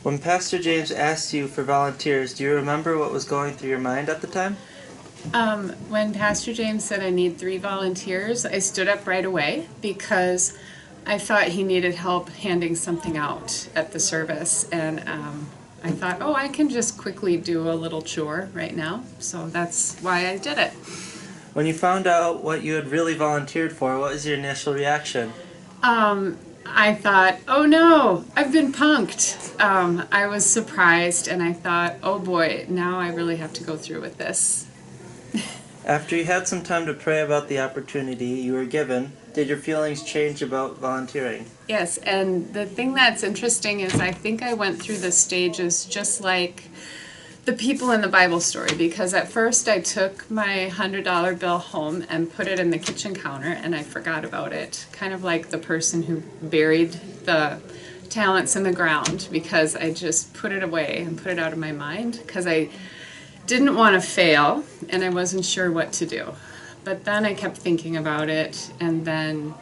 When Pastor James asked you for volunteers, do you remember what was going through your mind at the time? When Pastor James said I need 3 volunteers, I stood up right away because I thought he needed help handing something out at the service. And I thought, oh, I can just quickly do a little chore right now. So that's why I did it. When you found out what you had really volunteered for, what was your initial reaction? I thought, oh no, I've been punked. I was surprised and I thought, oh boy, now I really have to go through with this. After you had some time to pray about the opportunity you were given, did your feelings change about volunteering? Yes, and the thing that's interesting is I think I went through the stages just like the people in the Bible story, because at first I took my $100 bill home and put it in the kitchen counter and I forgot about it, kind of like the person who buried the talents in the ground, because I just put it away and put it out of my mind because I didn't want to fail and I wasn't sure what to do. But then I kept thinking about it, and then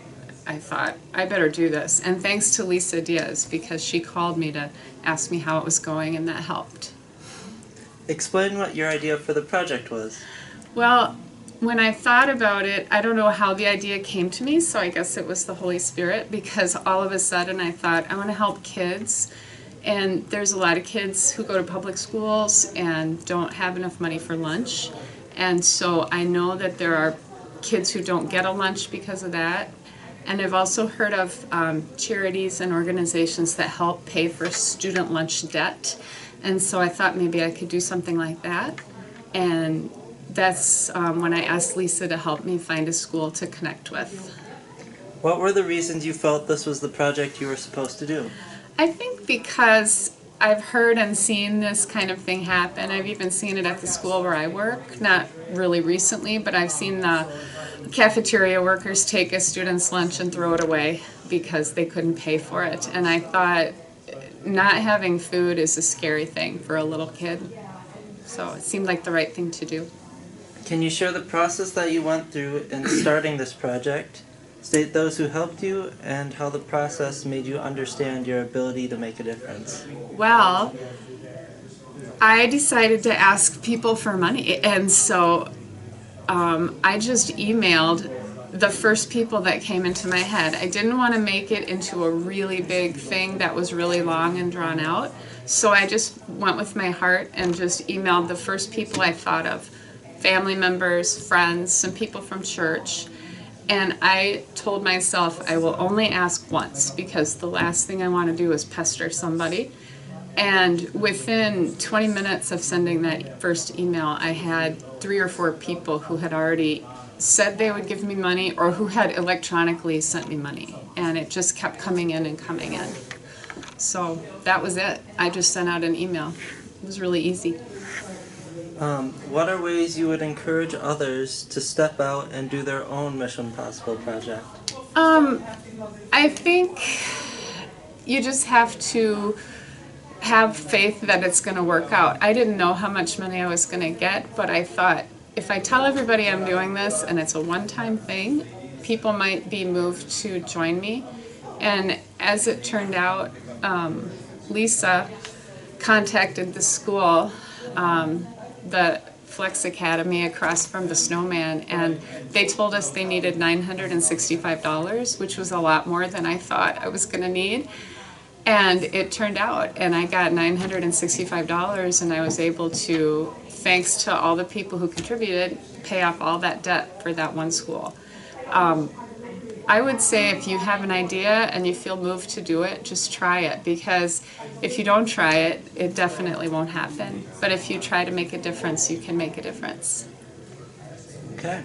I thought, I better do this. And thanks to Lisa Diaz, because she called me to ask me how it was going, and that helped. Explain what your idea for the project was. Well, when I thought about it, I don't know how the idea came to me, so I guess it was the Holy Spirit, because all of a sudden I thought, I want to help kids. And there's a lot of kids who go to public schools and don't have enough money for lunch. And so I know that there are kids who don't get a lunch because of that. And I've also heard of charities and organizations that help pay for student lunch debt. And so I thought maybe I could do something like that. And that's when I asked Lisa to help me find a school to connect with. What were the reasons you felt this was the project you were supposed to do? I think because I've heard and seen this kind of thing happen. I've even seen it at the school where I work, not really recently, but I've seen the cafeteria workers take a student's lunch and throw it away because they couldn't pay for it. And I thought not having food is a scary thing for a little kid. So it seemed like the right thing to do. Can you share the process that you went through in starting this project? State those who helped you and how the process made you understand your ability to make a difference. Well, I decided to ask people for money, and so I just emailed the first people that came into my head. I didn't want to make it into a really big thing that was really long and drawn out, so I just went with my heart and just emailed the first people I thought of, family members, friends, some people from church. And I told myself I will only ask once, because the last thing I want to do is pester somebody. And within 20 minutes of sending that first email, I had 3 or 4 people who had already said they would give me money or who had electronically sent me money. And it just kept coming in and coming in. So that was it. I just sent out an email. It was really easy. What are ways you would encourage others to step out and do their own Mission Possible project? I think you just have to have faith that it's going to work out. I didn't know how much money I was going to get, but I thought if I tell everybody I'm doing this and it's a one-time thing, people might be moved to join me. And as it turned out, Lisa contacted the school, the Flex Academy across from the Snowman, and they told us they needed $965, which was a lot more than I thought I was going to need. And it turned out, and I got $965, and I was able to, thanks to all the people who contributed, pay off all that debt for that one school. I would say if you have an idea and you feel moved to do it, just try it, because if you don't try it, it definitely won't happen. But if you try to make a difference, you can make a difference. Okay.